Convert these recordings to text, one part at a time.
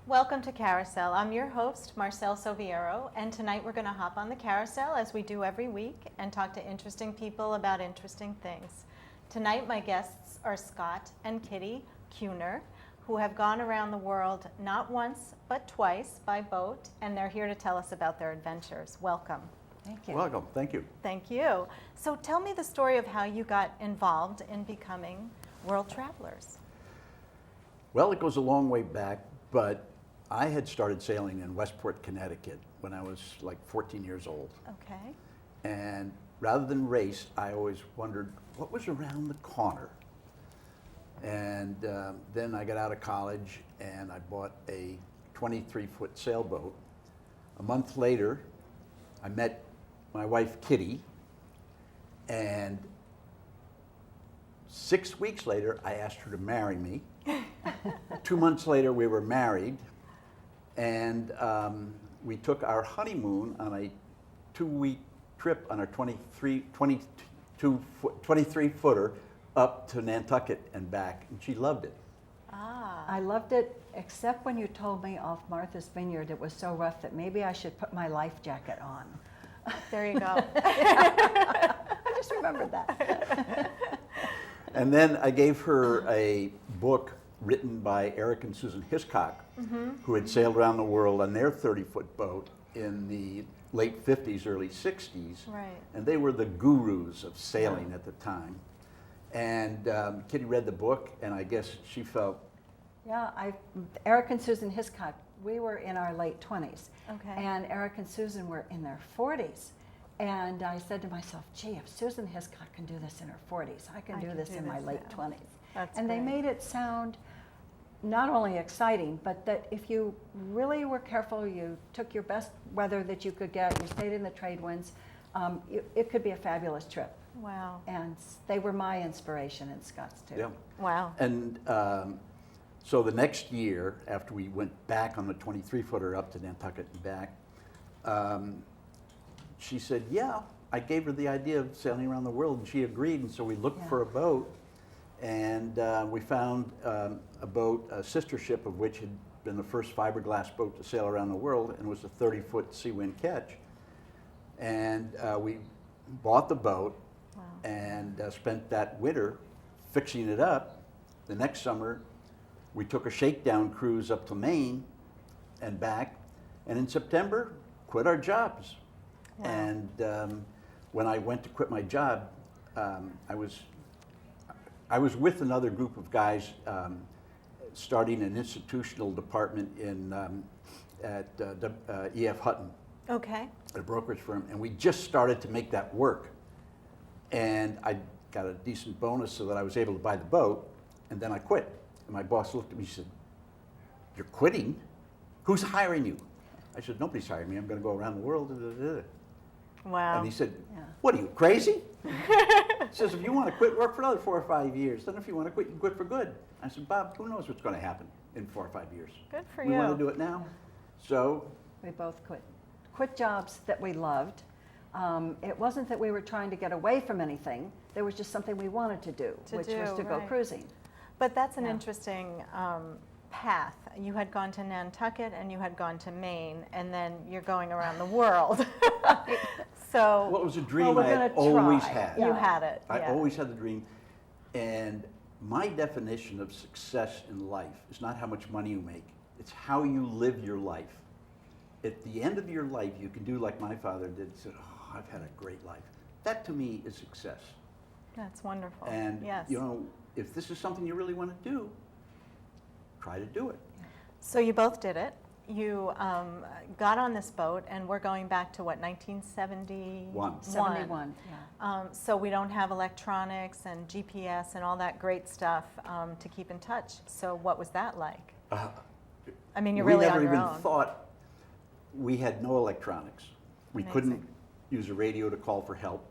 Welcome to Carousel. I'm your host, Marcelle Soviero, and tonight we're going to hop on the carousel as we do every week and talk to interesting people about interesting things. Tonight my guests are Scott and Kitty Kuhner, who have gone around the world not once but twice by boat, and they're here to tell us about their adventures. Welcome. Thank you. Welcome. Thank you. Thank you. So tell me the story of how you got involved in becoming world travelers. Well, it goes a long way back, but I had started sailing in Westport, Connecticut when I was like 14 years old. Okay. And rather than race, I always wondered what was around the corner. And then I got out of college and I bought a 23-foot sailboat. A month later, I met my wife, Kitty, and 6 weeks later, I asked her to marry me. 2 months later, we were married, and we took our honeymoon on a 2-week trip on our 23-footer up to Nantucket and back, and she loved it. Ah. I loved it, except when you told me off Martha's Vineyard it was so rough that maybe I should put my life jacket on. There you go. I just remembered that. And then I gave her a book written by Eric and Susan Hiscock, who had sailed around the world on their 30-foot boat in the late 50s, early 60s. Right. And they were the gurus of sailing at the time. And Kitty read the book, and I guess she felt... Yeah, Eric and Susan Hiscock, we were in our late 20s. Okay. And Eric and Susan were in their 40s. And I said to myself, gee, if Susan Hiscock can do this in her 40s, I can do this in my late 20s. That's and great. they made it sound not only exciting, but that if you really were careful, you took your best weather that you could get, you stayed in the trade winds, it could be a fabulous trip. Wow. And they were my inspiration, and Scott's too. Yeah. Wow. And so the next year, after we went back on the 23-footer up to Nantucket and back, she said, yeah, I gave her the idea of sailing around the world, and she agreed, and so we looked for a boat, and we found a boat, a sister ship of which had been the first fiberglass boat to sail around the world, and was a 30-foot sea wind catch. And we bought the boat, and spent that winter fixing it up. The next summer, we took a shakedown cruise up to Maine and back, and in September, quit our jobs. Wow. And when I went to quit my job, I was with another group of guys starting an institutional department at E.F. Hutton, Okay. a brokerage firm, and we just started to make that work. And I got a decent bonus so that I was able to buy the boat, and then I quit. And my boss looked at me and said, "You're quitting? Who's hiring you?" I said, "Nobody's hiring me. I'm going to go around the world." Wow. And he said, "What are you, crazy?" He says, "If you want to quit, work for another 4 or 5 years. Then if you want to quit, you can quit for good." I said, "Bob, who knows what's going to happen in 4 or 5 years? Good for we you. want to do it now." So We both quit jobs that we loved. It wasn't that we were trying to get away from anything. There was just something we wanted to do, which was to go right. cruising. But that's an interesting path. You had gone to Nantucket and you had gone to Maine, and then you're going around the world. So what was a dream we're I had gonna always try. had. you had it. I yeah. always had the dream. And my definition of success in life is not how much money you make. It's how you live your life. At the end of your life, you can do like my father did, said, "Oh, I've had a great life." That to me is success. That's wonderful. And yes. you know, if this is something you really want to do, try to do it. So you both did it. You got on this boat, and we're going back to what, 1971? 71, yeah. So we don't have electronics and GPS and all that great stuff to keep in touch. So what was that like? I mean, you're really on your We own. never even thought we had no electronics. We Amazing. couldn't use a radio to call for help.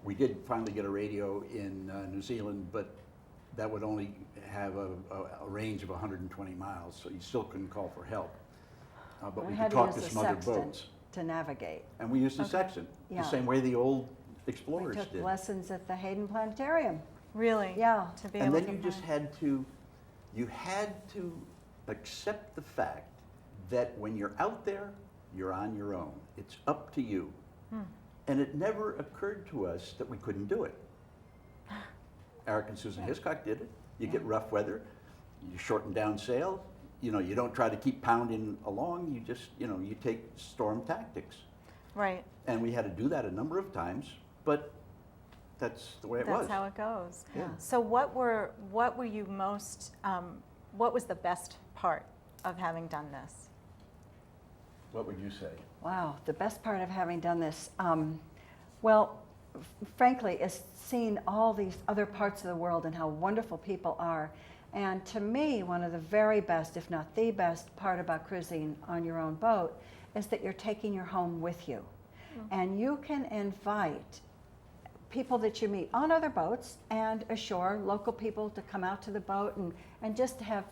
We did finally get a radio in New Zealand, but that would only have a range of 120 miles, so you still couldn't call for help. But we could talk to some other boats. To navigate. And we used the sextant, Yeah. the same way the old We explorers took did. lessons at the Hayden Planetarium. Really? Yeah. To be And able then to you just find- had to accept the fact that when you're out there, you're on your own. It's up to you. And it never occurred to us that we couldn't do it. Eric and Susan Hiscock did it. You get rough weather, you shorten down sail, you know, you don't try to keep pounding along, you just, you know, you take storm tactics. Right. And we had to do that a number of times, but that's the way it was. That's how it goes. Yeah. So what were you most, what was the best part of having done this? What would you say? Wow, the best part of having done this, well, frankly, is seeing all these other parts of the world and how wonderful people are. And to me, one of the very best, if not the best part about cruising on your own boat is that you're taking your home with you. And you can invite people that you meet on other boats and ashore, local people, to come out to the boat and just have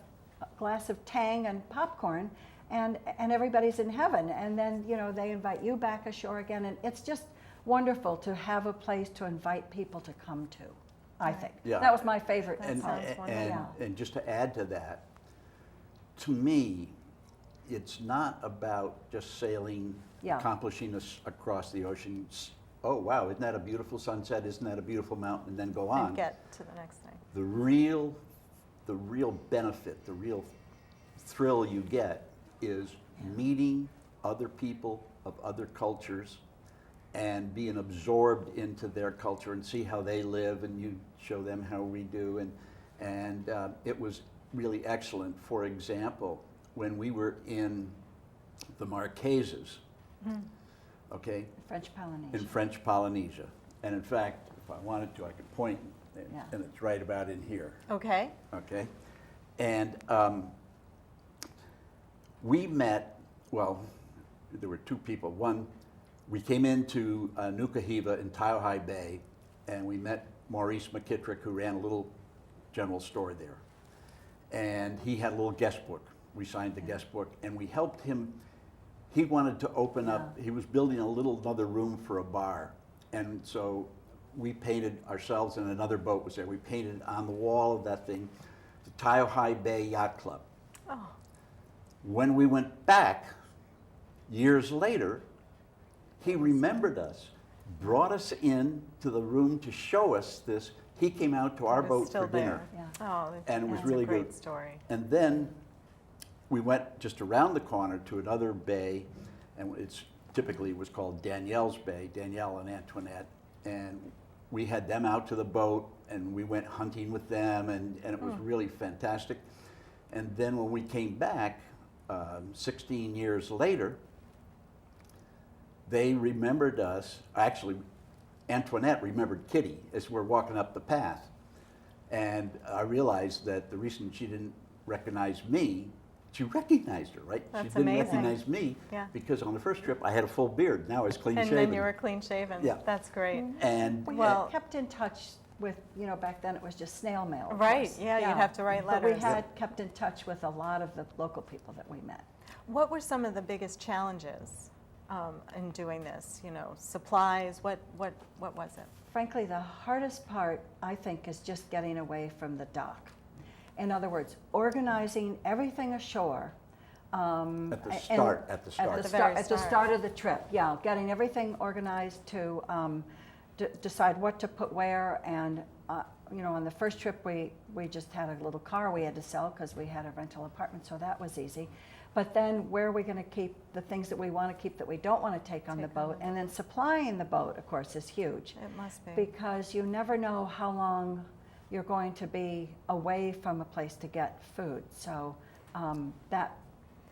a glass of Tang and popcorn, and everybody's in heaven. And then, you know, they invite you back ashore again, and it's just wonderful to have a place to invite people to come to, I think. Yeah. That was my favorite That part. sounds wonderful. And just to add to that, to me, it's not about just sailing, Yeah. accomplishing us across the ocean. Oh, wow, isn't that a beautiful sunset? Isn't that a beautiful mountain? And then go on. And get to the next thing. The real benefit, the real thrill you get is meeting other people of other cultures and being absorbed into their culture and see how they live, and you show them how we do. And it was really excellent. For example, when we were in the Marquesas, okay, French Polynesia. in French Polynesia. And in fact, if I wanted to, I could point, and it's right about in here. Okay. Okay? And we met, well, there were two people. One, we came into Nukahiva in Taiohae Bay, and we met Maurice McKittrick, who ran a little general store there. And he had a little guest book. We signed the guest book, and we helped him. He wanted to open up, he was building another room for a bar. And so we painted ourselves, and another boat was there. We painted on the wall of that thing, the Taiohae Bay Yacht Club. Oh, When we went back, years later, he remembered us, brought us in to the room to show us this. He came out to our it was boat still for dinner. there. Yeah. Oh, And it was that's really a great good. story. And then we went just around the corner to another bay, and it's typically was called Danielle's Bay, Danielle and Antoinette. And we had them out to the boat, and we went hunting with them, and it was really fantastic. And then when we came back, 16 years later, they remembered us. Actually, Antoinette remembered Kitty as we're walking up the path. And I realized that the reason she didn't recognize me, she recognized her, right? That's she didn't amazing. recognize me Yeah. because on the first trip I had a full beard. Now I was clean shaven. And then you were clean shaven. Yeah. That's great. And We Well- kept in touch with, you know, back then it was just snail mail. of Right, course. yeah, you'd have to write But we letters. had kept in touch with a lot of the local people that we met. What were some of the biggest challenges in doing this? You know, supplies. What was it? Frankly, the hardest part, I think, is just getting away from the dock. In other words, organizing everything ashore. at the and- start, At the start of the trip, yeah, getting everything organized to decide what to put where. And you know, on the first trip, we just had a little car we had to sell because we had a rental apartment, so that was easy. But then where are we going to keep the things that we want to keep that we don't want to take on the boat? And then supplying the boat, of course, is huge. It must be. Because you never know how long you're going to be away from a place to get food. So that,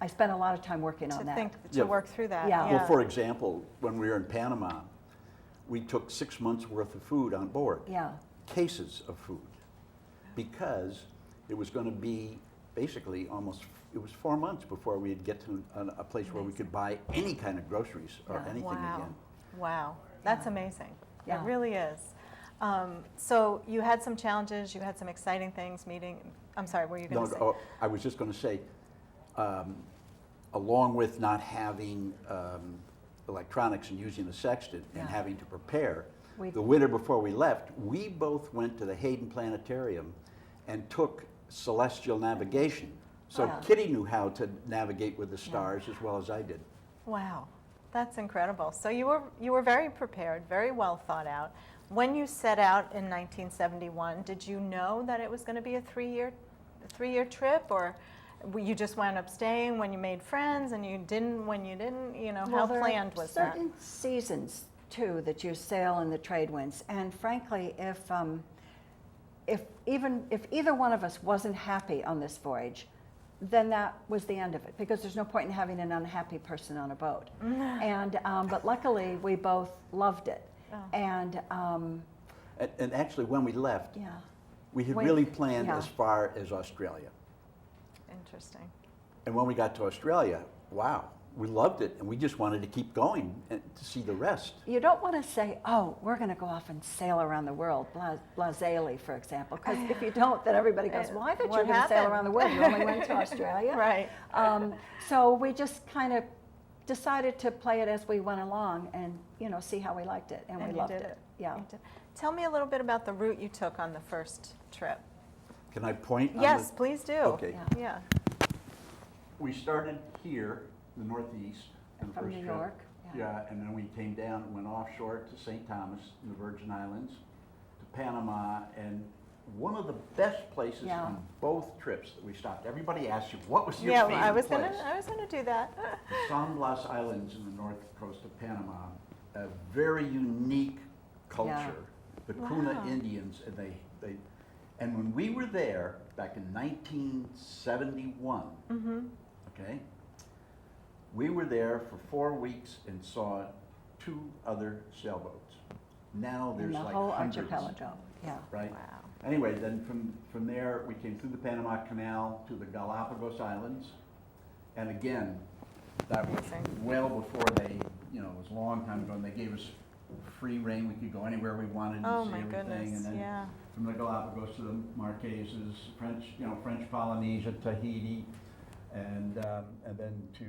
I spent a lot of time working on that. To Yeah. work through that. Yeah. Well, for example, when we were in Panama, we took 6 months' worth of food on board. Yeah, Cases of food, because it was going to be basically it was 4 months before we'd get to a place where we could buy any kind of groceries or Yeah. anything Wow. again. Wow. That's amazing. Yeah. It really is. So you had some challenges, you had some exciting things meeting. I'm sorry, what were you going to say? I was just going to say, along with not having electronics and using a sextant and Yeah. having to prepare, We- the winter before we left, we both went to the Hayden Planetarium and took celestial navigation So Yeah. Kitty knew how to navigate with the stars as well as I did. Wow, that's incredible. So you were very prepared, very well thought out. When you set out in 1971, did you know that it was going to be a three-year trip, or you just wound up staying when you made friends and you didn't when you didn't? You know, how Well, planned was there are that? certain seasons too that you sail in the trade winds, and frankly, if either one of us wasn't happy on this voyage, then that was the end of it, because there's no point in having an unhappy person on a boat. And but luckily, we both loved it. Oh. And And actually, when we left, yeah, we had Wait, really planned yeah. as far as Australia. Interesting. And when we got to Australia, wow, we loved it, and we just wanted to keep going and to see the rest. you don't want to say, "Oh, we're going to go off and sail around the world," blasely, for example, because if you don't, then everybody goes, "Well, I thought you What were going to sail happened?" around the world. You only went to Australia." Right. So we just kind of decided to play it as we went along, and see how we liked it, and we you loved did it. Yeah. You did. Tell me a little bit about the route you took on the first trip. Can I point? on Yes, the- please do. Okay. Yeah. We started here, the Northeast, on the From first New trip. York. Yeah, and then we came down and went offshore to St. Thomas in the Virgin Islands, to Panama, and one of the best places Yeah. on both trips that we stopped. Everybody asked you, what was your Yeah, favorite I was place? gonna do that. The San Blas Islands in the north coast of Panama, a very unique culture. The Kuhner Wow. Indians, and when we were there back in 1971, okay, we were there for 4 weeks and saw 2 other sailboats. Now In there's the like whole hundreds, archipelago. Yeah. right? Wow. Anyway, then from there, we came through the Panama Canal to the Galapagos Islands. And again, that was Amazing. well before they, it was a long time ago, and they gave us free reign. We could go anywhere we wanted and Oh see my everything. goodness. And then Yeah. from the Galapagos to the Marquesas, French Polynesia, Tahiti, and then to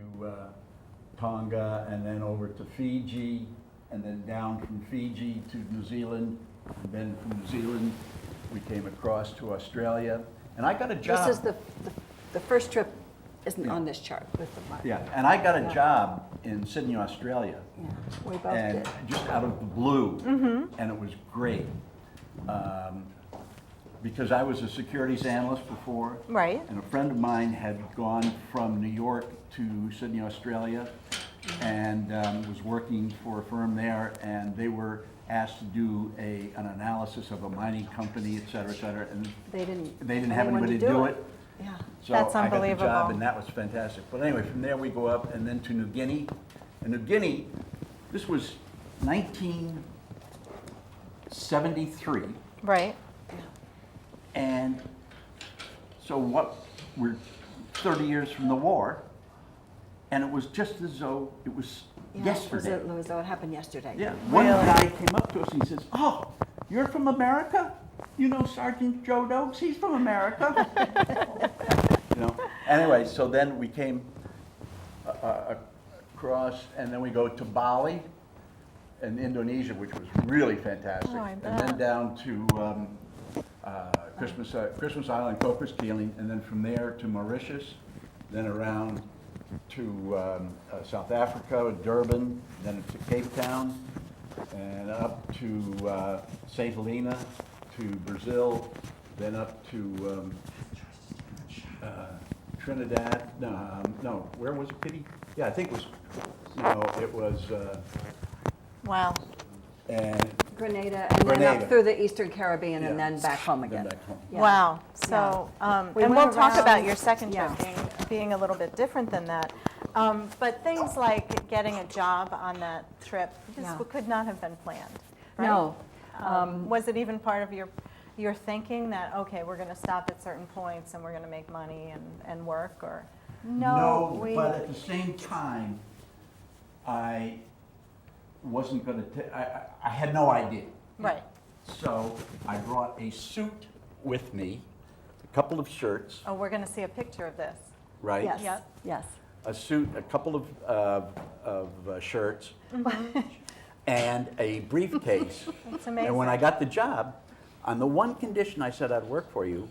Tonga, and then over to Fiji, and then down from Fiji to New Zealand, and then from New Zealand we came across to Australia, and I got a job. This is the first trip isn't Yeah. on this chart with the mark. Yeah, and I got a Yeah. job in Sydney, Australia, Yeah, we both and did. just out of the blue, and it was great. Because I was a securities analyst before, Right. and a friend of mine had gone from New York to Sydney, Australia, and was working for a firm there, and they were asked to do an analysis of a mining company, et cetera, and They didn't have anyone anybody to do it. Yeah. So That's I got the unbelievable. job, and that was fantastic. But anyway, from there we go up and then to New Guinea. And New Guinea, this was 1973. Right. And so we're 30 years from the war, and it was just as though it was yesterday. It was it happened yesterday. Yeah, one Really? guy came up to us and he says, "Oh, you're from America? You know Sergeant Joe Dokes? He's from America." Anyway, so then we came across, and then we go to Bali and Indonesia, which was really fantastic. Oh, I and bet. then down to Christmas Island, Cocos Keeling, and then from there to Mauritius, then around to South Africa, Durban, then to Cape Town, and up to St. Helena, to Brazil, then up to Trinidad. No, where was it, Kitty? Yeah, I think it was, Wow. and Grenada, and then Grenada. up through the Eastern Caribbean, and Yeah. then back home then again. back home. Yeah. Wow. So, We and went we'll talk about around- your second trip yeah. being a little bit different than that. But things like getting a job on that trip Yeah. could not have been planned, right? No. Was it even part of your thinking that, okay, we're going to stop at certain points and we're going to make money and work, or? No, we, but at the same time, I wasn't going to, I had no idea. Right. So I brought a suit with me, a couple of shirts, Oh, we're going to see a picture of this. right? yes, Yep. yes. A suit, a couple of shirts, and a briefcase. It's amazing. And when I got the job, on the one condition I said I'd work for you,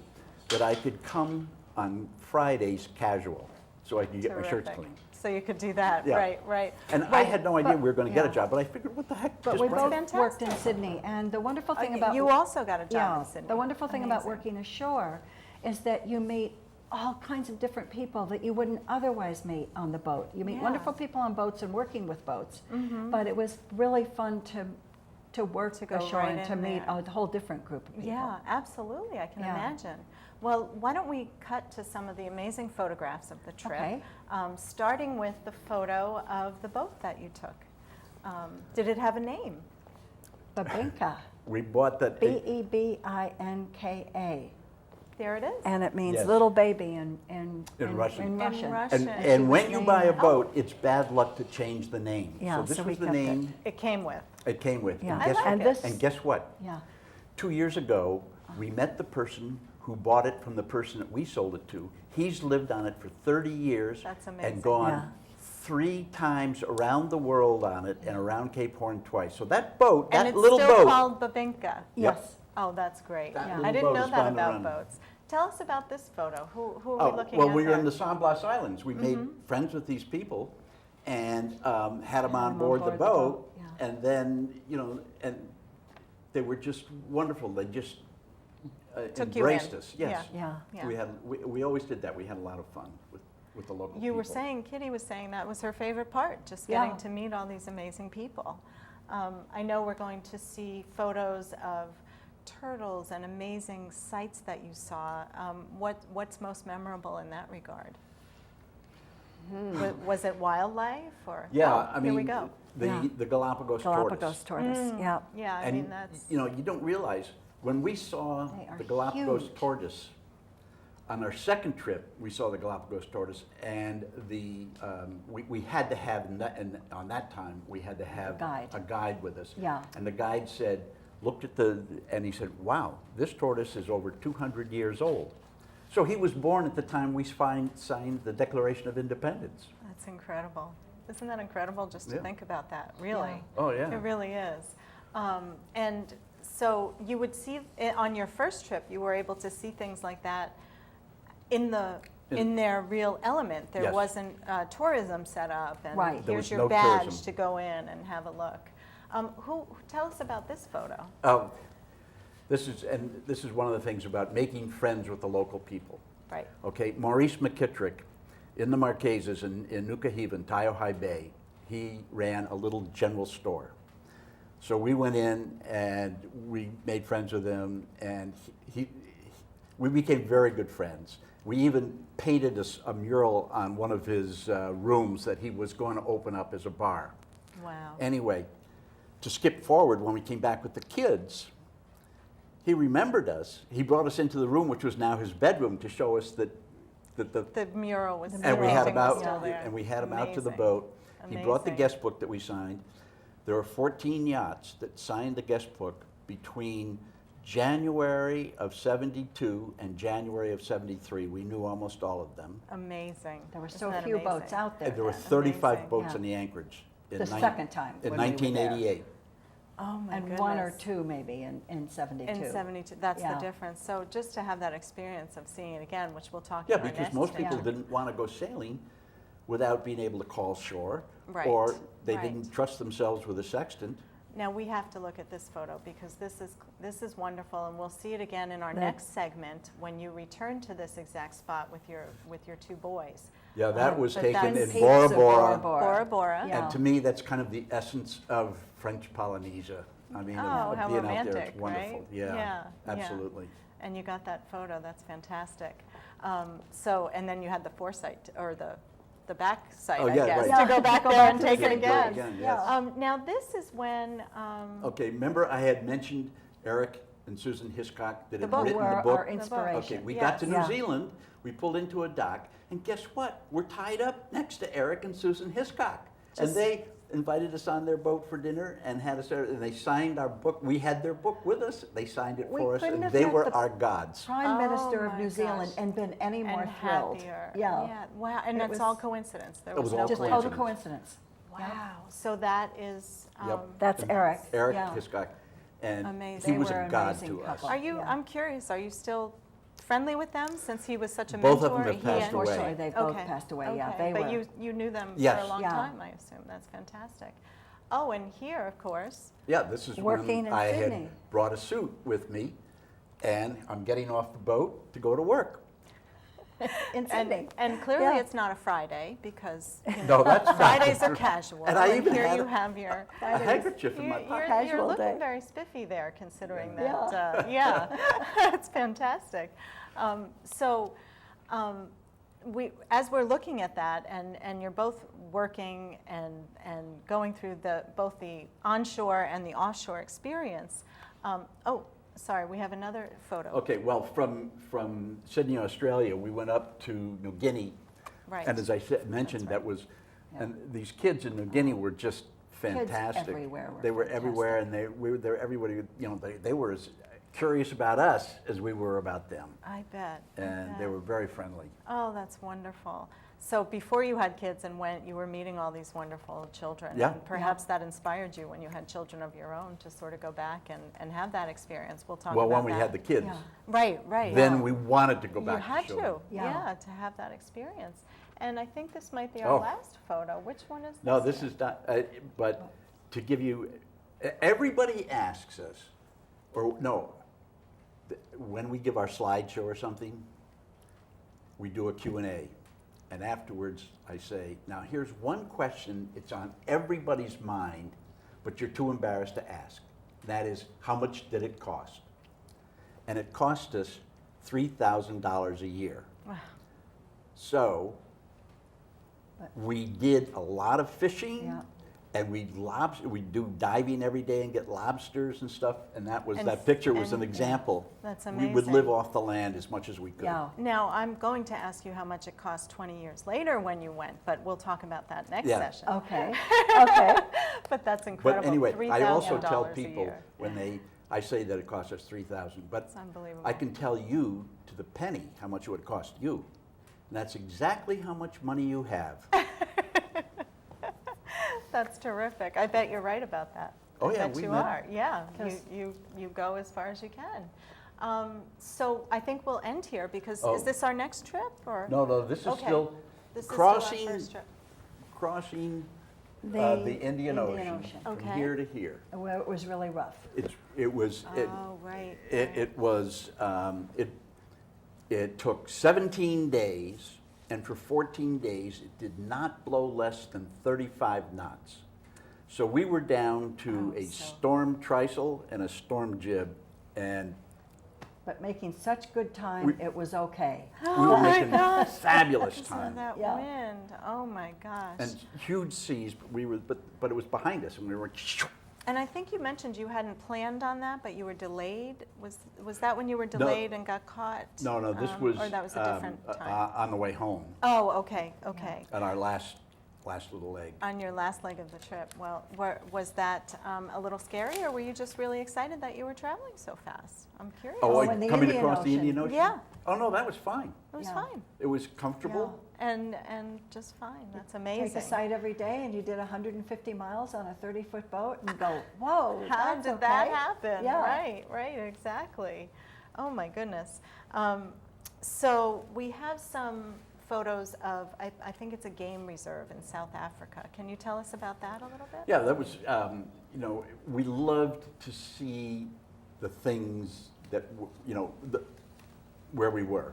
that I could come on Fridays casual, so I could get my shirts Terrific. clean. So you could do that, Yeah. right. And I had no idea but- we were going to get a yeah. job, but I figured, what the heck? But just we bring both it. worked in Fantastic. Sydney, and the wonderful thing about You also got a job yeah, in Sydney. the wonderful thing about Amazing. working ashore is that you meet all kinds of different people that you wouldn't otherwise meet on the boat. You meet Yeah. wonderful people on boats and working with boats, Mhm. but it was really fun to work To go ashore right and to in meet there. a whole different group of people. Yeah, absolutely. I can Yeah. imagine. Well, why don't we cut to some of the amazing photographs of the trip, Okay. Starting with the photo of the boat that you took. Did it have a name? Babinka, We bought that. Bebinka, There it is. and it means Yes. little baby in Russian. In Russian. Russian. And when you buy a named- boat, it's bad luck to change the name. Yeah, So this so we was the kept it. name It came with. it came with. Yeah. And I guess, like and it. this, and guess what? yeah, 2 years ago, we met the person who bought it from the person that we sold it to. He's lived on it for 30 years. That's amazing. And gone Yeah. 3 times around the world on it and around Cape Horn twice. So that boat, And that it's little still boat. called Babinka. yes. Oh, that's great. That Yeah. little I didn't boat know is that bound to about run. boats. Tell us about this photo. Who are we looking Well, at we were there? in the San Blas Islands. We made Mm-hmm. friends with these people and had them on on board the board the boat. boat, yeah. And then, and they were just wonderful. They just Took you embraced in. us. Yes. Yeah. Yeah. We always did that. We had a lot of fun with the local people. You were saying, Kitty was saying that was her favorite part, just Yeah. getting to meet all these amazing people. I know we're going to see photos of turtles and amazing sights that you saw. What's most memorable in that regard? Was it wildlife or? Yeah, Oh, I mean, here we go. Yeah. the Galapagos Galapagos tortoise. tortoise, yeah. Yeah, I And mean that's. you know, you don't realize when we saw They are the Galapagos huge. tortoise on our second trip, we saw the Galapagos tortoise, and we had to have and on that time we had to have guide. a guide with us. Yeah. And the guide said, looked at and he said, "Wow, this tortoise is over 200 years old." So he was born at the time we signed the Declaration of Independence. That's incredible. Isn't that incredible just to Yeah. think about that? Really. Yeah. Oh yeah. It really is. And so you would see on your first trip, you were able to see things like that in their real element. There Yes. wasn't tourism set up, and Right. There here's was your no badge tourism. to go in and have a look. Tell us about this photo. This is one of the things about making friends with the local people. Right. Okay, Maurice McKittrick in the Marquesas in Nuka Heaven, Taiohae Bay, he ran a little general store. So we went in and we made friends with him, and we became very good friends. We even painted a mural on one of his rooms that he was going to open up as a bar. Wow. Anyway, to skip forward, when we came back with the kids, he remembered us. He brought us into the room, which was now his bedroom, to show us that The mural was. and we had painting him was out, still there. and we had him out to the Amazing. boat. He brought the Amazing. guest book that we signed. There were 14 yachts that signed the guest book between January of '72 and January of '73. We knew almost all of them. Amazing. There were Isn't so that few amazing? boats out there. And there were then. 35 Amazing. boats Yeah. in the anchorage. The second time In when we were there. 1988. Oh my And goodness. one or two maybe in 72. In 72, that's Yeah. the difference. So just to have that experience of seeing it again, which we'll talk Yeah, about because next most time. people Yeah. didn't want to go sailing without being able to call shore. Right, Or they right. didn't trust themselves with a sextant. Now we have to look at this photo because this is wonderful, and we'll see it again in our The- next segment when you return to this exact spot with your two boys. Yeah, that was but taken that's in Peaks Bora of Bora. Bora Bora. Yeah. And to me, that's kind of the essence of French Polynesia. I mean, Oh, of how being out there, romantic, it's wonderful. right? Yeah, Yeah. absolutely. And you got that photo. That's fantastic. And then you had the foresight or the back sight, Oh, I yeah, guess, right. to go back Go there back and to take the it same again. place. yes. Now this is when. Okay, remember I had mentioned Eric and Susan Hiscock that The had book. written Were the our book? inspiration. Okay, we Yes. got to New Yeah. Zealand, we pulled into a dock, and guess what? We're tied up next to Eric and Susan Hiscock. And Just- they invited us on their boat for dinner and had us there, and they signed our book. We had their book with us. They signed it We for us, couldn't and have they met were the our gods. Prime Minister Oh of my New Zealand gosh. and been any more And thrilled. happier. Yeah. Wow. And It that's was- all coincidence. There It was no all Just plan. total coincidence. coincidence. Wow. So that is. Yep. That's Eric. Eric Yeah. Hiscock. And Amazing. he They was were a an god amazing to us. couple. Are you? Yeah. I'm curious. Are you still friendly with them since he was such a Both mentor? of them have He passed and- away. Unfortunately, they both Okay, passed away. Yeah, okay. they But were. you knew them for Yes. a long Yeah. time, I assume. That's fantastic. Oh, and here, of course. Yeah, this is Working when in I Sydney. had brought a suit with me, and I'm getting off the boat to go to work. In Sydney. And clearly Yeah. it's not a Friday because you No, know, that's not Fridays are true. casual. And I even here had you have your a handkerchief in my pocket. you're Casual looking day. very spiffy there, considering Yeah. that. Yeah, it's fantastic. So, as we're looking at that, and you're both working and going through both the onshore and the offshore experience. Oh, sorry, we have another photo. Okay, well, from Sydney, Australia, we went up to New Guinea. Right. And as I mentioned, That's that right. was, Yeah. and these kids in New Guinea were just fantastic. everywhere were They were fantastic. everywhere, and everybody, you know, they were as curious about us as we were about them. I bet. I And they bet. were very friendly. Oh, that's wonderful. So before you had kids and went, you were meeting all these wonderful children. Yeah. And perhaps that inspired you when you had children of your own to sort of go back and have that experience. We'll talk Well, about when we that. had the kids, Yeah. Right. then we wanted to go You back had to show them. yeah, Yeah. to have that experience. And I think this might be our Oh. last photo. Which one is this? No, this here? is not, but to give you, everybody asks us, or no, when we give our slideshow or something, we do a Q&A. And afterwards, I say, now here's one question, it's on everybody's mind, but you're too embarrassed to ask. That is, how much did it cost? And it cost us $3,000 a year. Wow. So we did a lot of fishing, Yeah. and we'd do diving every day and get lobsters and stuff. And that was And that picture was an and- example. That's We would live amazing. off the land as much as we could. Yeah. Now, I'm going to ask you how much it cost 20 years later when you went, but we'll talk about that next Yeah. session. Okay. Okay. But that's incredible. But anyway, I also tell $3,000 a people year. when I say that it cost us $3,000, but It's unbelievable. I can tell you to the penny how much it would cost you. And that's exactly how much money you have. That's terrific. I bet you're right about that. Oh, I yeah, bet we you met- are. Yeah, Yes. you go as far as you can. So I think we'll end here because Oh. is this our next trip or? No, this is Okay. still This is still our crossing, first trip. crossing The the Indian Ocean from Okay. here to here. Well, it was really rough. It was, Oh, right. it was, it took 17 days, and for 14 days, it did not blow less than 35 knots. So we were down to Oh, a so- storm trysail and a storm jib, and But making such good time, We- it was okay. we were Oh my making gosh. fabulous Because time. of that Yeah. wind. Oh my gosh. And huge seas, but it was behind us, and we were, And I think you mentioned you hadn't planned on that, but you were delayed. Was that when you were delayed and got caught? no, this was. Or that was a different time? On the way home, Oh, okay. at our last little leg. On your last leg of the trip. Well, was that a little scary, or were you just really excited that you were traveling so fast? I'm curious. Oh, in the coming Indian across the Ocean. Indian Ocean? Yeah. Oh, no, that was fine. It was Yeah. fine. It was comfortable. And just fine. That's amazing. Take a sight every day, and you did 150 miles on a 30-foot boat, and go, whoa, How that's did that okay. happen? Yeah. Right, exactly. Oh my goodness. So we have some photos of, I think it's a game reserve in South Africa. Can you tell us about that a little bit? Yeah, that was, we loved to see the things that, where we were.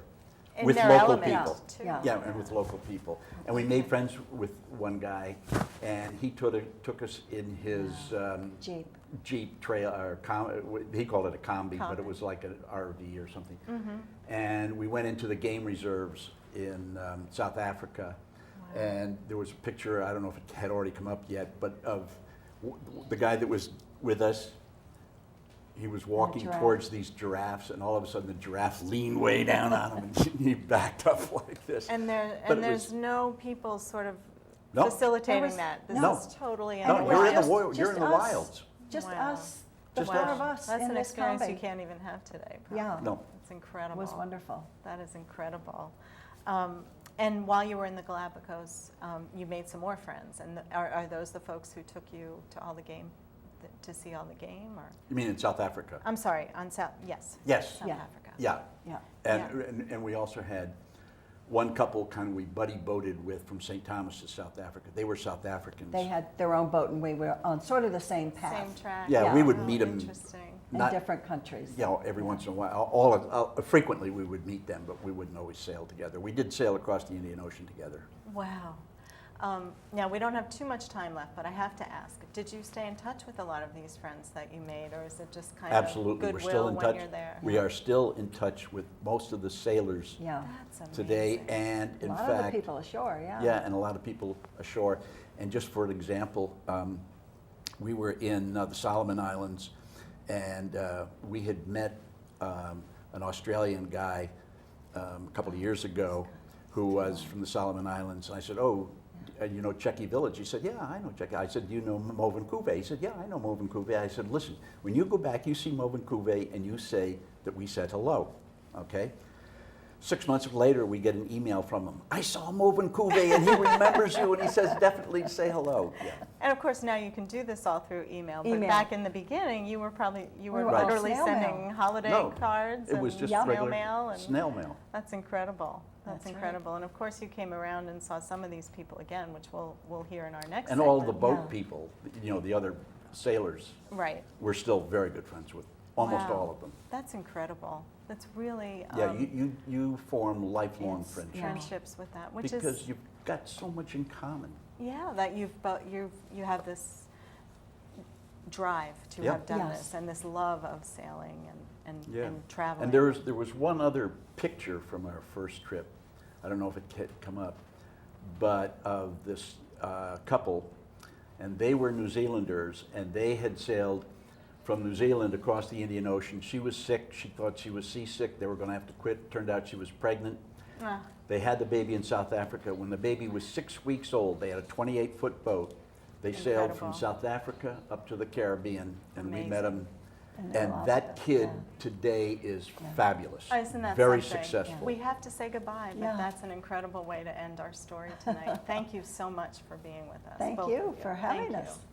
In with their local element, people. too. Yeah. Yeah, and with local people. And we made friends with one guy, and he took us in his Jeep. Jeep trail, or he called it a combi, but Combi. it was like an RV or something. Mm-hmm. And we went into the game reserves in South Africa, Wow. and there was a picture, I don't know if it had already come up yet, but of the guy that was with us. He was walking giraffe. towards these giraffes, and all of a sudden the giraffe leaned way down on him, and he backed up like this. And But it there's was- no people sort of No. facilitating There was- that. This No. is totally No, And it you're was in the just- you're just in the us. wilds. Just Wow. us, the Just four us. of us That's in an this experience you combi. can't even have today. Yeah. Probably. No. It's It incredible. was wonderful. That is incredible. And while you were in the Galapagos, you made some more friends. And are those the folks who took you to all the game, to see all the game? Or You mean in South Africa? I'm sorry, on South, yes. Yes. South Yeah. Africa. Yeah. Yeah. And we also had one couple kind of we buddy boated with from St. Thomas to South Africa. They were South Africans. They had their own boat, and we were on sort of the same path. Same track. Yeah, Yeah. we would Oh, meet them. Interesting. In Not- different countries. You know, every once in a while. Frequently we would meet them, but we wouldn't always sail together. We did sail across the Indian Ocean together. Wow. Now, we don't have too much time left, but I have to ask, did you stay in touch with a lot of these friends that you made, or is it just kind Absolutely, of we're still goodwill in when touch. you're there? We are still in touch with most of the sailors Yeah. That's today, amazing. and A in lot of the fact, people ashore, yeah. yeah, and a lot of people ashore. And just for an example, we were in the Solomon Islands, and we had met an Australian guy a couple of years ago who was from the Solomon Islands. And I said, "Oh, you know Checky Village?" He said, "Yeah, I know Checky." I said, "Do you know Moven Cuvée?" He said, "Yeah, I know Moven Cuvée." I said, "Listen, when you go back, you see Moven Cuvée and you say that we said hello, okay?" 6 months later, we get an email from him. "I saw Moven Cuvée and he remembers you and he says definitely say hello." Yeah. And of course, now you can do this all through email, but Email. back in the beginning, you were We were literally all snail sending mail. holiday No, cards it was and just snail regular mail. And snail mail. That's incredible. That's That's right. incredible. And of course, you came around and saw some of these people again, which we'll hear in our next And all the segment. boat Yeah. people, you know, the other sailors, Right. we're still very good friends with almost Wow. all of them. That's incredible. That's really Yeah, you form lifelong yes, friendships friendships with that, which because is you've got so much in common. yeah, that you have this drive to Yeah. have done Yes. this and this love of sailing and Yeah. traveling. And there was one other picture from our first trip. I don't know if it had come up, but of this couple, and they were New Zealanders, and they had sailed from New Zealand across the Indian Ocean. She was sick. She thought she was seasick. They were going to have to quit. Turned out she was pregnant. Ah, They had the baby in South Africa. When the baby was 6 weeks old, they had a 28-foot boat. They sailed from Incredible. South Africa up to the Caribbean, and we met Amazing. them. And they And loved that it, kid yeah. today is Yeah. fabulous. Oh, isn't that Very something? successful. We have to say goodbye, but Yeah. that's an incredible way to end our story tonight. Thank you so much for being with us. Thank both you of for having Thank us. you.